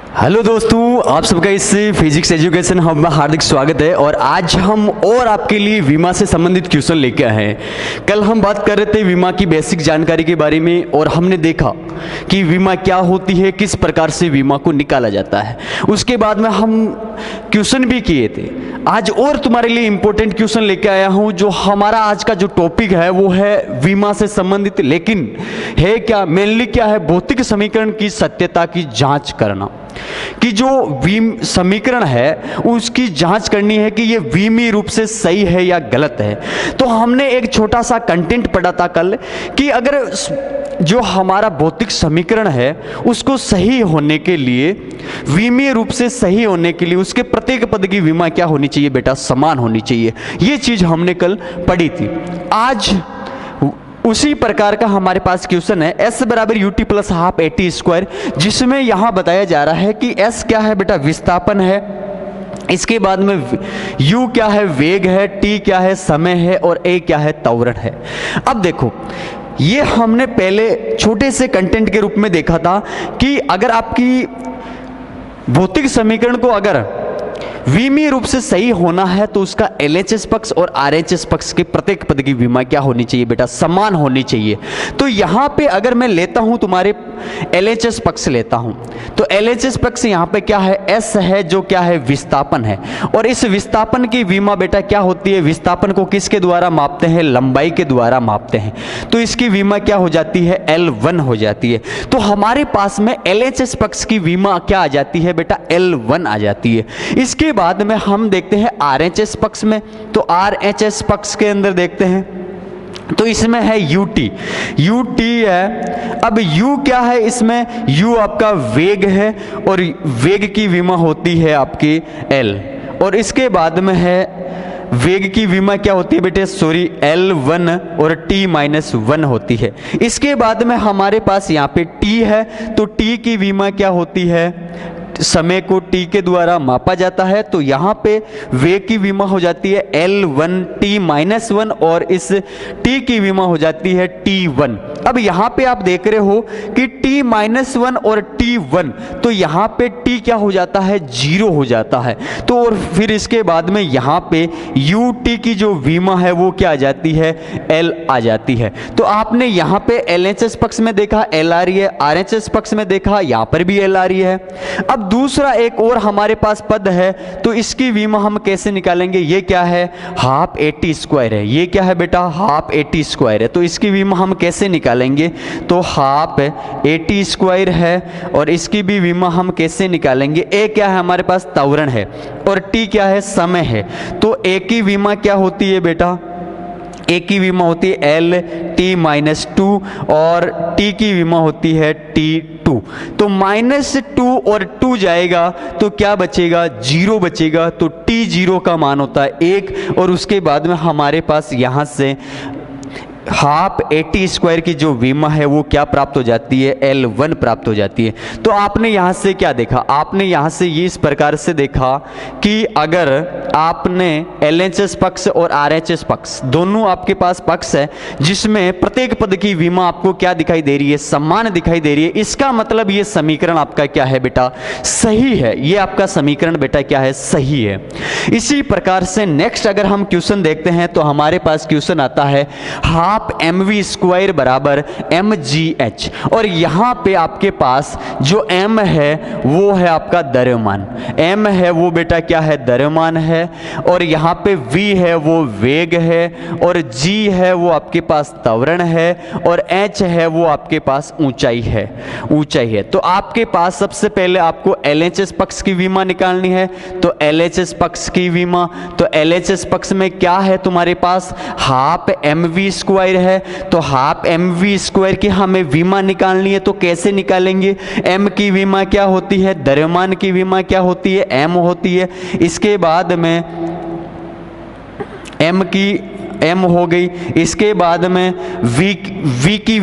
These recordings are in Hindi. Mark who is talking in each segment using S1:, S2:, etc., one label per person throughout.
S1: हेलो दोस्तों, आप सबका इस फिजिक्स एजुकेशन हब में हार्दिक स्वागत है। और आज हम और आपके लिए विमा से संबंधित क्वेश्चन लेके आए हैं। कल हम बात कर रहे थे विमा की बेसिक जानकारी के बारे में और हमने देखा कि विमा क्या होती है, किस प्रकार से विमा को निकाला जाता है। उसके बाद में हम क्वेश्चन भी किए थे। आज और तुम्हारे लिए इंपॉर्टेंट क्वेश्चन लेके आया हूं। जो हमारा आज का जो टॉपिक है वो है विमा से संबंधित, लेकिन है क्या, मेनली क्या है, भौतिक समीकरण की सत्यता की जांच करना। कि जो समीकरण है उसकी जांच करनी है कि ये विमीय रूप से सही है या गलत है। तो हमने एक छोटा सा कंटेंट पढ़ा था कल कि अगर जो हमारा भौतिक समीकरण है उसको सही होने के लिए, विमीय रूप से सही होने के लिए उसके प्रत्येक पद की विमा क्या होनी चाहिए बेटा, समान होनी चाहिए। ये चीज हमने कल पढ़ी थी। आज उसी प्रकार का हमारे पास क्वेश्चन है S बराबर UT plus half AT square, जिसमें यहां बताया जा रहा है कि S क्या है बेटा, विस्थापन है। इसके बाद में U क्या है, वेग है। T क्या है, समय है। और A क्या है, त्वरण है। अब देखो, ये हमने पहले छोटे से कंटेंट के रूप में देखा था कि अगर आपकी भौतिक समीकरण को अगर विमीय रूप से सही होना है तो उसका LHS पक्ष और RHS पक्ष के प्रत्येक पद की विमा क्या होनी चाहिए बेटा, समान होनी चाहिए। तो यहां पे अगर मैं लेता हूं तुम्हारे LHS पक्ष लेता हूं तो LHS पक्ष यहां पे क्या है, S है, जो क्या है, विस्थापन है। और इस विस्थापन की विमा बेटा क्या होती है, विस्थापन को किसके द्वारा मापते हैं, लंबाई के द्वारा मापते हैं। तो इसकी विमा क्या हो जाती है, L1 हो जाती है। तो हमारे पास में LHS पक्ष की विमा क्या आ जाती है बेटा, L1 आ जाती है। इसके बाद में हम देखते हैं RHS पक्ष में। तो RHS पक्ष के अंदर देखते हैं तो इसमें है UT है। अब U क्या है, इसमें U आपका वेग है और वेग की विमा होती है आपकी L। और इसके बाद में है वेग की विमा क्या होती है बेटे, L1 और T-1 होती है। इसके बाद में हमारे पास यहाँ पे T है। तो T की विमा क्या होती है, समय को T के द्वारा मापा जाता है। तो यहाँ पे वेग की विमा हो जाती है L1 T-1 और इस T की विमा हो जाती है T1। अब यहाँ पे आप देख रहे हो कि T-1 और T1, तो यहाँ पे T क्या हो जाता है, 0 हो जाता है। तो और फिर इसके बाद में यहाँ पे UT की जो विमा है वो क्या आ जाती है, L आ जाती है। तो आपने यहाँ पे LHS पक्ष में देखा L आ रही है, RHS पक्ष में देखा यहाँ पर भी L आ रही है। अब दूसरा एक और हमारे पास पद है, तो इसकी विमा हम कैसे निकालेंगे, ये क्या है, हाफ AT स्क्वायर है। ये क्या है बेटा, हाफ AT स्क्वायर है। तो इसकी विमा हम कैसे निकालेंगे, तो हाफ AT स्क्वायर है। और इसकी भी विमा हम कैसे निकालेंगे, A क्या है हमारे पास, त्वरण है। और T क्या है, समय है। तो A की विमा क्या होती है बेटा, A की विमा होती है LT-2 और T की विमा होती है T2। तो -2 और 2 जाएगा तो क्या बचेगा, 0 बचेगा। तो T0 का मान होता है 1। और उसके बाद में हमारे पास यहाँ से हाफ AT स्क्वायर की जो विमा है वो क्या प्राप्त हो जाती है, L1 प्राप्त हो जाती है। तो आपने यहाँ से क्या देखा, आपने यहाँ से ये इस प्रकार से देखा कि अगर आपने LHS पक्ष और RHS पक्ष दोनों आपके पास पक्ष है जिसमें प्रत्येक पद की विमा आपको क्या दिखाई दे रही है, समान दिखाई दे रही है। इसका मतलब ये समीकरण आपका क्या है बेटा, सही है। ये आपका समीकरण बेटा क्या है, सही है। इसी प्रकार से नेक्स्ट अगर हम क्वेश्चन देखते हैं तो हमारे पास क्वेश्चन आता है हाफ mv स्क्वायर बराबर mgh। और यहाँ पे आपके पास जो m है वो है आपका द्रव्यमान, m है वो बेटा क्या है, द्रव्यमान है। और यहाँ पे v है वो वेग है। और g है वो आपके पास त्वरण है। और h है वो आपके पास ऊंचाई है, ऊंचाई है। तो आपके पास सबसे पहले आपको LHS पक्ष की विमा निकालनी है। तो LHS पक्ष की विमा, तो LHS पक्ष में क्या है तुम्हारे पास, हाफ mv स्क्वायर है। तो हाफ mv स्क्वायर की हमें विमा निकालनी है। तो कैसे निकालेंगे, m की विमा क्या होती है, द्रव्यमान की विमा क्या होती है, m होती है। इसके बाद में m की m हो गई। इसके बाद में v की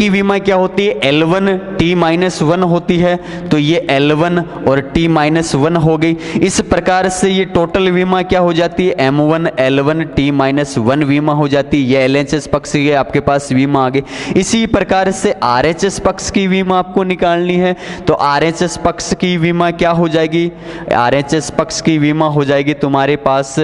S1: विमा क्या होती है, L1 t-1 होती है, तो ये L1 और t-1 हो गई। इस प्रकार से ये टोटल विमा क्या हो जाती है, M1 L1 t-1 विमा हो जाती है। ये LHS पक्ष के आपके पास विमा आ गई। इसी प्रकार से RHS पक्ष की विमा आपको निकालनी है, तो RHS पक्ष की विमा क्या हो जाएगी, RHS पक्ष की विमा हो जाएगी तुम्हारे पास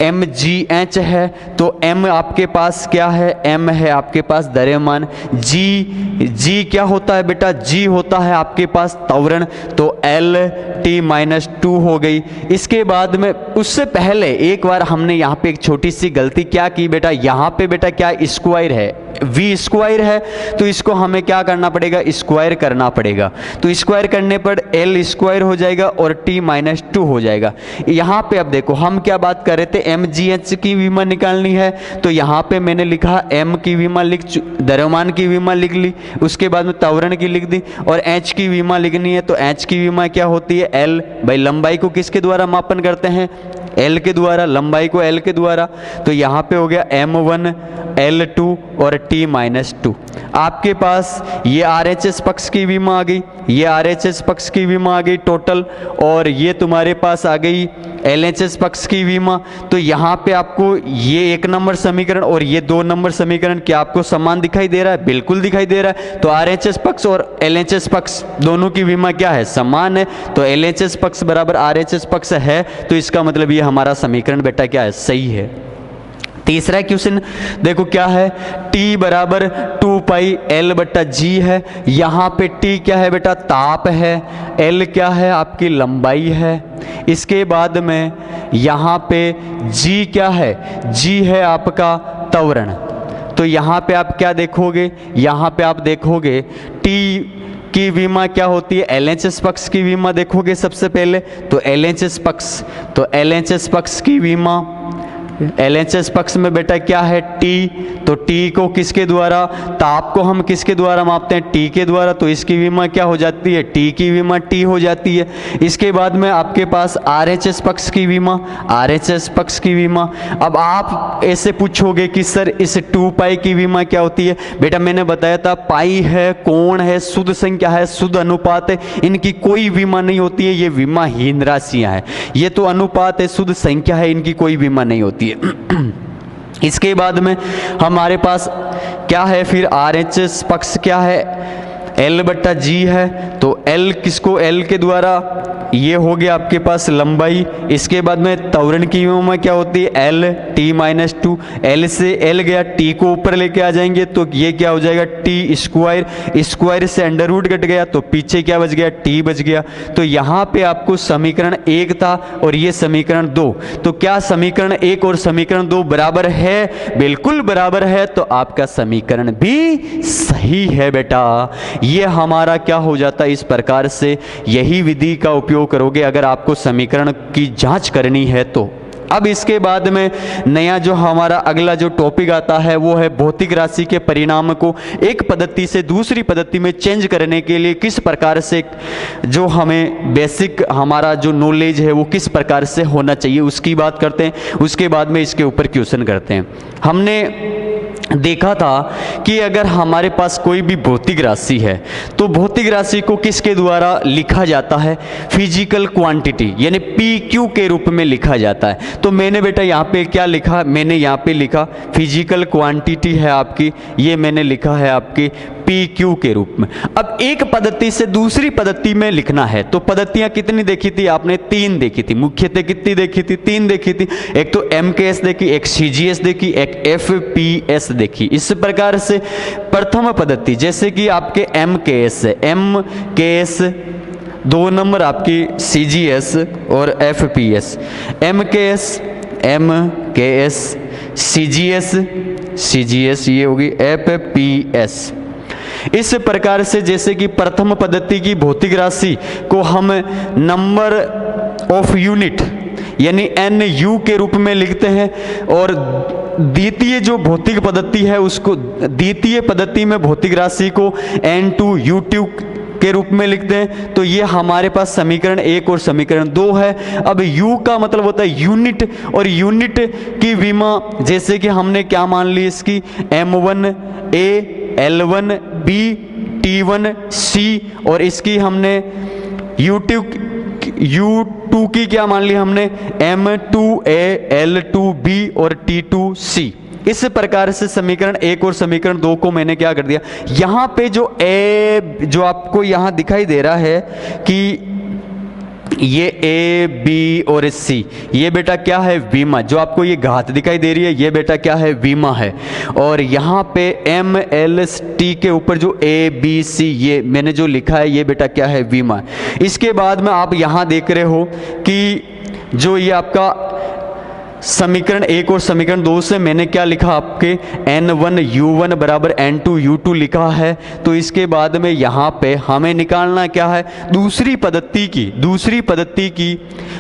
S1: MGH है, तो M आपके पास क्या है, M है आपके पास द्रव्यमान, G क्या होता है बेटा, G होता है आपके पास त्वरण, तो L t-2 हो गई। इसके बाद में उससे पहले एक बार हमने यहाँ पे एक छोटी सी गलती क्या की बेटा, यहाँ पे बेटा क्या स्क्वायर है, v स्क्वायर है, तो इसको हमें क्या करना पड़ेगा, स्क्वायर करना पड़ेगा। तो स्क्वायर करने पर L स्क्वायर हो जाएगा और t-2 हो जाएगा। यहाँ पे अब देखो हम क्या बात कर रहे थे, MGH की विमा निकालनी है, तो यहाँ पे मैंने लिखा M की विमा द्रव्यमान की विमा लिख ली, उसके बाद में त्वरण की लिख दी, और H की विमा लिखनी है, तो H की विमा क्या होती है, L भाई लंबाई को किसके द्वारा मापन करते हैं, L के द्वारा, लंबाई को L के द्वारा, तो यहाँ पे हो गया M1 L2 और t-2। आपके पास ये RHS पक्ष की विमा आ गई, ये RHS पक्ष की विमा आ गई टोटल, और ये तुम्हारे पास आ गई LHS पक्ष की विमा। तो यहाँ पे आपको ये 1 नंबर समीकरण और ये 2 नंबर समीकरण क्या आपको समान दिखाई दे रहा है, बिल्कुल दिखाई दे रहा है। तो RHS पक्ष और LHS पक्ष दोनों की विमा क्या है, समान है, तो LHS पक्ष बराबर RHS पक्ष है, तो इसका मतलब ये हमारा समीकरण बेटा क्या है, सही है। तीसरा क्वेश्चन देखो क्या है, T बराबर 2 पाई L/G है। यहाँ पे T क्या है बेटा, ताप है, L क्या है आपकी लंबाई है। इसके बाद में यहाँ पे G क्या है, G है आपका त्वरण। तो यहाँ पे आप क्या देखोगे, यहाँ पे आप देखोगे T की विमा क्या होती है, LHS पक्ष की विमा देखोगे सबसे पहले, तो LHS पक्ष, तो LHS पक्ष की विमा, LHS पक्ष में बेटा क्या है T, तो T को किसके द्वारा, ताप को हम किसके द्वारा मापते हैं, T के द्वारा, तो इसकी विमा क्या हो जाती है, T की विमा T हो जाती है। इसके बाद में आपके पास RHS पक्ष की विमा, RHS पक्ष की विमा। अब आप ऐसे पूछोगे कि सर इस 2 पाई की विमा क्या होती है, बेटा मैंने बताया था पाई है, कोण है, शुद्ध संख्या है, शुद्ध अनुपात है, इनकी कोई विमा नहीं होती है, ये विमाहीन राशियां हैं। ये तो अनुपात है, शुद्ध संख्या है, इनकी कोई विमा नहीं होती है। इसके बाद में हमारे पास क्या है फिर, RHS पक्ष क्या है, L/G है, तो L किसको, L के द्वारा, ये हो गया आपके पास लंबाई। इसके बाद में त्वरण की विमा क्या होती है, L t-2, L से L गया, T को ऊपर लेके आ जाएंगे, तो ये क्या हो जाएगा T स्क्वायर, स्क्वायर से अंडर रूट कट गया, तो पीछे क्या बच गया, T बच गया। तो यहाँ पे आपको समीकरण 1 था और ये समीकरण 2, तो क्या समीकरण 1 और समीकरण 2 बराबर है, बिल्कुल बराबर है, तो आपका समीकरण भी सही है बेटा। ये हमारा क्या हो जाता है, इस प्रकार से यही विधि का उपयोग करोगे अगर आपको समीकरण की जांच करनी है तो। अब इसके बाद में नया जो हमारा अगला जो टॉपिक आता है वो है भौतिक राशि के परिणाम को एक पद्धति से दूसरी पद्धति में चेंज करने के लिए किस प्रकार से जो हमें बेसिक हमारा जो नॉलेज है वो किस प्रकार से होना चाहिए उसकी बात करते हैं। उसके बाद में इसके ऊपर क्वेश्चन करते हैं। हमने देखा था कि अगर हमारे पास कोई भी भौतिक राशि है तो भौतिक राशि को किसके द्वारा लिखा जाता है, फिजिकल क्वांटिटी यानी PQ के रूप में लिखा जाता है। तो मैंने बेटा यहाँ पे क्या लिखा, मैंने यहाँ पे लिखा फिजिकल क्वांटिटी है आपकी, ये मैंने लिखा है आपकी PQ के रूप में। अब एक पद्धति से दूसरी पद्धति में लिखना है तो पद्धतियां कितनी देखी थी आपने, 3 देखी थी, मुख्यतः कितनी देखी थी, 3 देखी थी। एक तो MKS देखी, एक CGS देखी, एक FPS देखी। इस प्रकार से प्रथम पद्धति जैसे कि आपके MKS है, MKS 2 नंबर आपकी CGS और FPS, MKS CGS ये होगी FPS। इस प्रकार से जैसे कि प्रथम पद्धति की भौतिक राशि को हम नंबर ऑफ यूनिट यानी NU के रूप में लिखते हैं और द्वितीय जो भौतिक पद्धति है उसको, द्वितीय पद्धति में भौतिक राशि को N2 U2 के रूप में लिखते हैं, तो ये हमारे पास समीकरण 1 और समीकरण 2 है। अब U का मतलब होता है यूनिट, और यूनिट की विमा जैसे कि हमने क्या मान ली इसकी M1A L1B T1 C, और इसकी हमने U2 की क्या मान ली हमने M2A L2B और T2C। इस प्रकार से समीकरण 1 और समीकरण 2 को मैंने क्या कर दिया, यहाँ पे जो आपको यहाँ दिखाई दे रहा है कि ये A B और C, ये बेटा क्या है विमा, जो आपको ये घात दिखाई दे रही है ये बेटा क्या है विमा है। और यहाँ पे M L T के ऊपर जो A B C ये मैंने जो लिखा है ये बेटा क्या है विमा। इसके बाद में आप यहाँ देख रहे हो कि जो ये आपका समीकरण 1 और समीकरण 2 से मैंने क्या लिखा आपके N1 U1 बराबर N2 U2 लिखा है। तो इसके बाद में यहाँ पे हमें निकालना क्या है, दूसरी पद्धति की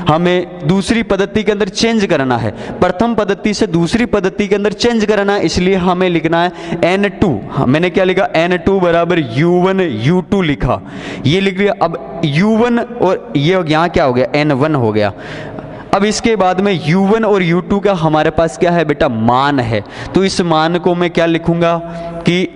S1: हमें दूसरी पद्धति के अंदर चेंज करना है, प्रथम पद्धति से दूसरी पद्धति के अंदर चेंज करना है। इसलिए हमें लिखना है N2, मैंने क्या लिखा N2 बराबर U1 U2 लिखा, ये लिख लिया। अब U1 और ये यहाँ क्या हो गया N1 हो गया। अब इसके बाद में U1 और U2 का हमारे पास क्या है बेटा मान है, तो इस मान को मैं क्या लिखूंगा कि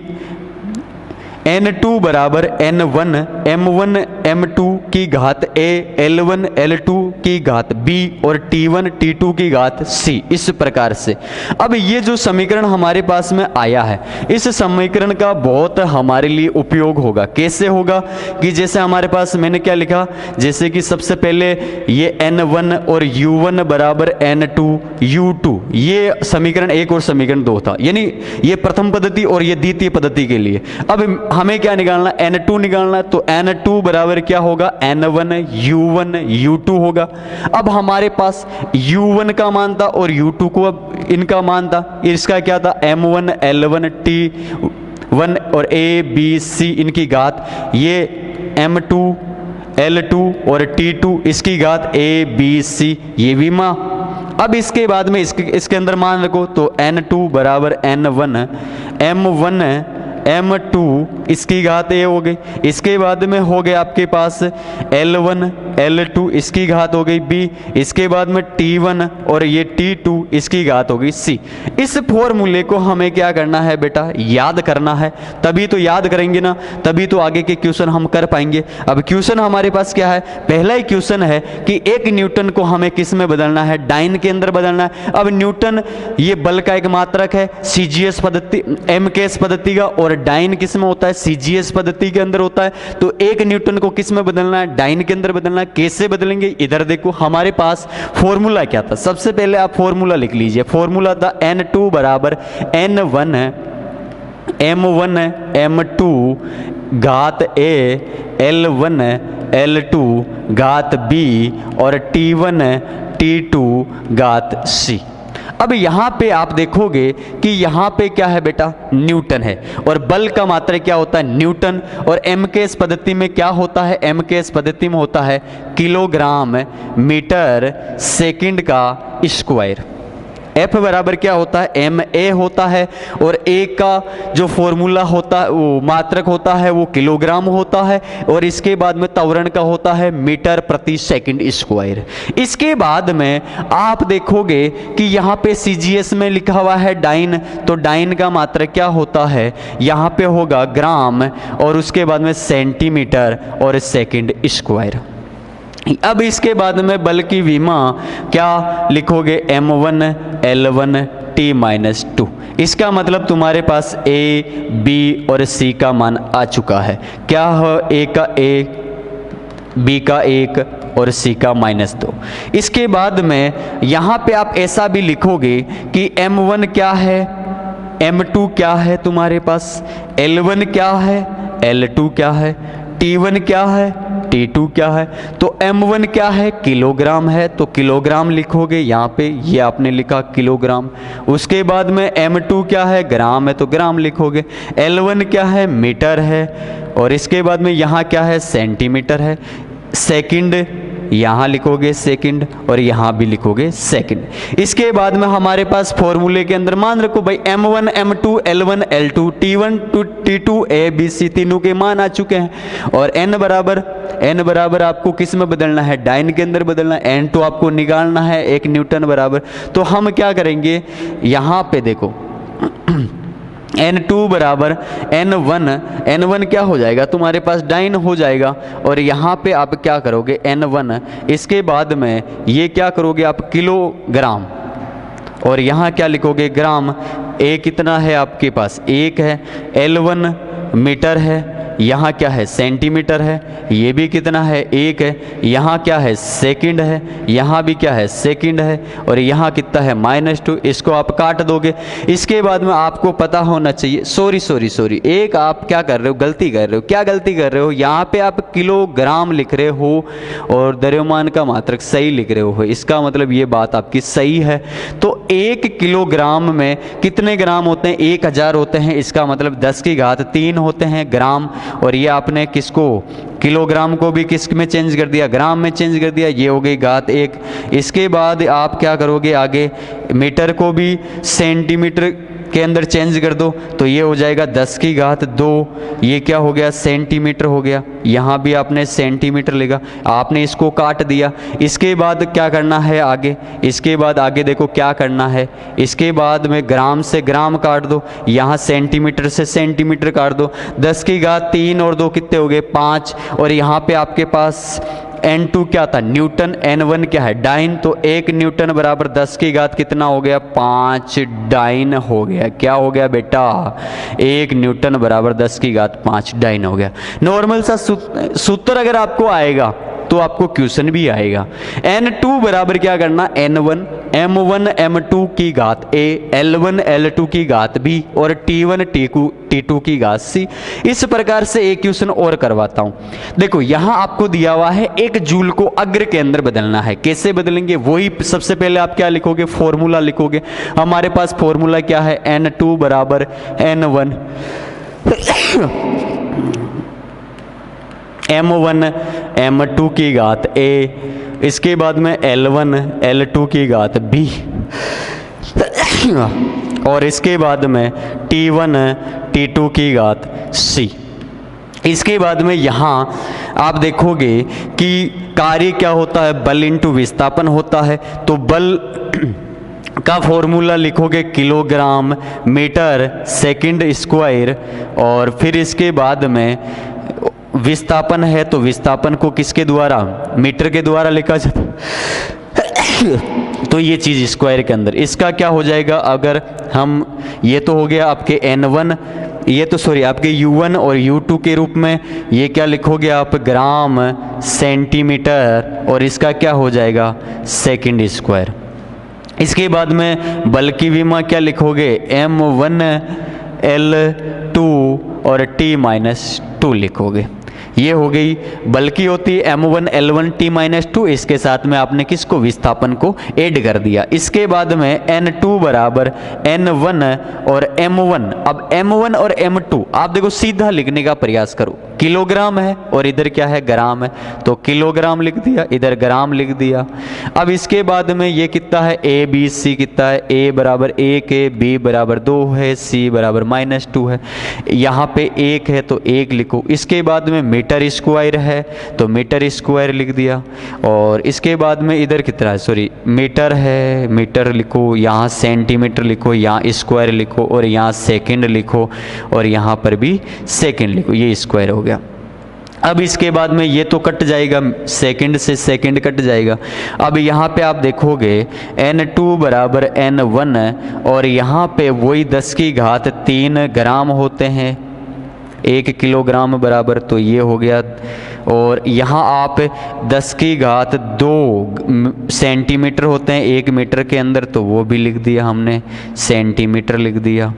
S1: N2 बराबर N1 M1 M2 की घात A L1 L2 की घात B और T1 T2 की घात C, इस प्रकार से। अब ये जो समीकरण हमारे पास में आया है, इस समीकरण का बहुत हमारे लिए उपयोग होगा। कैसे होगा कि जैसे हमारे पास मैंने क्या लिखा, जैसे कि सबसे पहले ये N1 और U1 बराबर N2 U2, ये समीकरण 1 और समीकरण 2 था, यानी ये प्रथम पद्धति और ये द्वितीय पद्धति के लिए। अब हमें क्या निकालना, N2 निकालना, तो N2 बराबर क्या होगा N1 U1 U2 होगा। अब हमारे पास U1 का मान था और U2 को अब इनका मान था, इसका क्या था M1 L1 T1 और A B C इनकी घात, ये M2 L2 और T2 इसकी घात A B C, ये भी माँ। अब इसके बाद में इसके अंदर मान रखो, तो N2 बराबर N1 M1 M2 इसकी घात A हो गई। इसके बाद में हो गया आपके पास L1 L2 इसकी घात हो गई B, इसके बाद में T1 और ये T2 इसकी घात हो गई C। इस फॉर्मूले को हमें क्या करना है बेटा, याद करना है, तभी तो याद करेंगे ना, तभी तो आगे के क्वेश्चन हम कर पाएंगे। अब क्वेश्चन हमारे पास क्या है, पहला ही क्वेश्चन है कि 1 न्यूटन को हमें किस में बदलना है, डाइन के अंदर बदलना है। अब न्यूटन ये बल का एक मात्रक है, CGS पद्धति MKS पद्धति का, और डाइन किस में होता है, CGS पद्धति के अंदर होता है। तो 1 न्यूटन को किस में बदलना है, डाइन के अंदर बदलना है। कैसे बदलेंगे, इधर देखो हमारे पास फॉर्मूला क्या था, सबसे पहले आप फॉर्मूला लिख लीजिए। फॉर्मूला था N2 बराबर N1 M1 M2 घात A L1 L2 घात B और T1 T2 घात C। अब यहाँ पे आप देखोगे कि यहाँ पे क्या है बेटा, न्यूटन है, और बल का मात्रक क्या होता है न्यूटन, और MKS पद्धति में क्या होता है, MKS पद्धति में होता है किलोग्राम मीटर सेकंड का स्क्वायर। F बराबर क्या होता है MA होता है, और A का जो फॉर्मूला होता है वो मात्रक होता है वो किलोग्राम होता है, और इसके बाद में त्वरण का होता है मीटर प्रति सेकंड स्क्वायर। इसके बाद में आप देखोगे कि यहाँ पे CGS में लिखा हुआ है डाइन, तो डाइन का मात्रक क्या होता है, यहाँ पे होगा ग्राम, और उसके बाद में सेंटीमीटर और सेकंड स्क्वायर। अब इसके बाद में बल की विमा क्या लिखोगे, M1 L1 T-2। इसका मतलब तुम्हारे पास A B और C का मान आ चुका है। क्या है, A का 1 B का 1 और C का -2। इसके बाद में यहाँ पे आप ऐसा भी लिखोगे कि M1 क्या है, M2 क्या है तुम्हारे पास, L1 क्या है, L2 क्या है, T1 क्या है, T2 क्या है। तो M1 क्या है, किलोग्राम है, तो किलोग्राम लिखोगे यहाँ पे, ये आपने लिखा किलोग्राम। उसके बाद में M2 क्या है, ग्राम है, तो ग्राम लिखोगे। L1 क्या है, मीटर है, और इसके बाद में यहाँ क्या है, सेंटीमीटर है। सेकंड यहाँ लिखोगे सेकंड और यहाँ भी लिखोगे सेकंड। इसके बाद में हमारे पास फॉर्मूले के अंदर मान रखो भाई m1 m2 l1 l2 t1 t2 a b c तीनों के मान आ चुके हैं। और n बराबर आपको किस में बदलना है, डाइन के अंदर बदलना है, n2 आपको निकालना है 1 न्यूटन बराबर। तो हम क्या करेंगे, यहाँ पे देखो n2 बराबर n1 क्या हो जाएगा तुम्हारे पास, डाइन हो जाएगा। और यहाँ पे आप क्या करोगे n1, इसके बाद में ये क्या करोगे आप किलोग्राम, और यहाँ क्या लिखोगे ग्राम। a कितना है आपके पास, 1 है, l1 मीटर है, यहाँ क्या है सेंटीमीटर है, ये भी कितना है 1 है, यहाँ क्या है सेकंड है, यहाँ भी क्या है सेकंड है, और यहाँ कितना है -2। इसको आप काट दोगे। इसके बाद में आपको पता होना चाहिए, सॉरी एक आप क्या कर रहे हो, गलती कर रहे हो। क्या गलती कर रहे हो, यहाँ पे आप किलोग्राम लिख रहे हो और द्रव्यमान का मात्रक सही लिख रहे हो। इसका मतलब ये बात आपकी सही है। तो 1 किलोग्राम में कितने ग्राम होते हैं, 1000 होते हैं। इसका मतलब 10⁻³ होते हैं ग्राम। और ये आपने किसको, किलोग्राम को भी किस में चेंज कर दिया, ग्राम में चेंज कर दिया, ये हो गई घात 1। इसके बाद आप क्या करोगे आगे, मीटर को भी सेंटीमीटर के अंदर चेंज कर दो, तो ये हो जाएगा 10⁻²। ये क्या हो गया, सेंटीमीटर हो गया। यहाँ भी आपने सेंटीमीटर लिखा, आपने इसको काट दिया। इसके बाद क्या करना है आगे, इसके बाद आगे देखो क्या करना है। इसके बाद में ग्राम से ग्राम काट दो, यहाँ सेंटीमीटर से सेंटीमीटर काट दो। 10⁻³ और 2 कितने हो गए 5। और यहाँ पे आपके पास n2 क्या था, न्यूटन, n1 क्या है डाइन। तो 1 न्यूटन बराबर 10⁻³ कितना हो गया, 5 डाइन हो गया। क्या हो गया बेटा, 1 न्यूटन बराबर 10⁻5 डाइन हो गया। नॉर्मल सा सूत्र अगर आपको आएगा तो आपको क्वेश्चन भी आएगा। n2 बराबर क्या करना, n1 m1 m2 की घात a, l1 l2 की घात b और t1 t2 की घात c। इस प्रकार से एक क्वेश्चन और करवाता हूं। देखो यहां आपको दिया हुआ है 1 जूल को अग्र के अंदर बदलना है। कैसे बदलेंगे, वही सबसे पहले आप क्या लिखोगे, फॉर्मूला लिखोगे। हमारे पास फॉर्मूला क्या है, n2 बराबर n1 m1 m2 की घात a, इसके बाद में l1 l2 की घात b और इसके बाद में t1 t2 की घात c। इसके बाद में यहाँ आप देखोगे कि कार्य क्या होता है, बल इंटू विस्थापन होता है। तो बल का फॉर्मूला लिखोगे किलोग्राम मीटर सेकंड स्क्वायर, और फिर इसके बाद में विस्थापन है तो विस्थापन को किसके द्वारा, मीटर के द्वारा लिखा जाता तो ये चीज़ स्क्वायर के अंदर इसका क्या हो जाएगा, अगर हम, ये तो हो गया आपके n1, ये तो सॉरी आपके u1 और u2 के रूप में, ये क्या लिखोगे आप ग्राम सेंटीमीटर, और इसका क्या हो जाएगा सेकंड स्क्वायर। इसके बाद में बल की विमा क्या लिखोगे, m1 l2 और t-2 लिखोगे। ये हो गई बल की होती है m1 l1 t-2। इसके साथ में आपने किसको, विस्थापन को ऐड कर दिया। इसके बाद में n2 बराबर n1 और m1। अब m1 और m2 आप देखो सीधा लिखने का प्रयास करो, किलोग्राम है और इधर क्या है ग्राम है, तो किलोग्राम लिख दिया, इधर ग्राम लिख दिया। अब इसके बाद में ये कितना है, a b c कितना है, a बराबर 1 है, b बराबर 2 है, c बराबर -2 है। यहाँ पे 1 है तो 1 लिखो। इसके बाद में मीटर स्क्वायर है तो मीटर स्क्वायर लिख दिया। और इसके बाद में इधर कितना है, सॉरी मीटर है, मीटर लिखो, यहाँ सेंटीमीटर लिखो, यहाँ स्क्वायर लिखो, और यहाँ सेकंड लिखो, और यहाँ पर भी सेकंड लिखो। ये स्क्वायर हो गया। अब इसके बाद में ये तो कट जाएगा, सेकंड से सेकंड कट जाएगा। अब यहाँ पे आप देखोगे n2 बराबर n1, और यहाँ पे वही 10⁻³ ग्राम होते हैं, 1 किलोग्राम बराबर, तो ये हो गया। और यहाँ आप 10⁻² सेंटीमीटर होते हैं 1 मीटर के अंदर, तो वो भी लिख दिया हमने, सेंटीमीटर लिख दिया।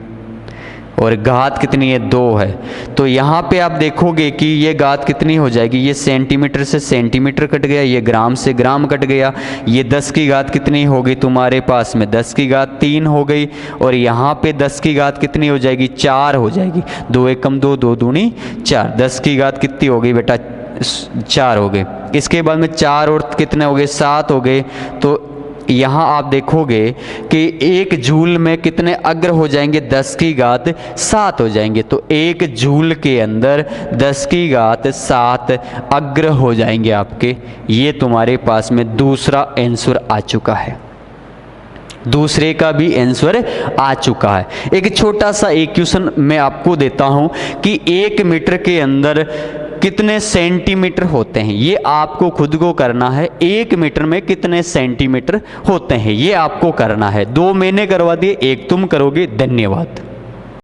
S1: और घात कितनी है, 2 है। तो यहाँ पे आप देखोगे कि ये घात कितनी हो जाएगी, ये सेंटीमीटर से सेंटीमीटर कट गया, ये ग्राम से ग्राम कट गया। ये 10 की घात कितनी होगी तुम्हारे पास में, 10⁻³ हो गई। और यहाँ पे 10 की घात कितनी हो जाएगी, 4 हो जाएगी। 2 एकम 2, 2 दूनी 4, 10 की घात कितनी हो गई बेटा, 4 हो गई। इसके बाद में 4 और कितने हो गए, 7 हो गए। तो यहाँ आप देखोगे कि 1 जूल में कितने अग्र हो जाएंगे, 10 की घात 7 हो जाएंगे। तो 1 जूल के अंदर 10 की घात 7 अग्र हो जाएंगे आपके। ये तुम्हारे पास में दूसरा आंसर आ चुका है, दूसरे का भी आंसर आ चुका है। एक छोटा सा इक्वेशन मैं आपको देता हूं कि 1 मीटर के अंदर कितने सेंटीमीटर होते हैं, ये आपको खुद को करना है। 1 मीटर में कितने सेंटीमीटर होते हैं ये आपको करना है। 2 मैंने करवा दिए, 1 तुम करोगे। धन्यवाद।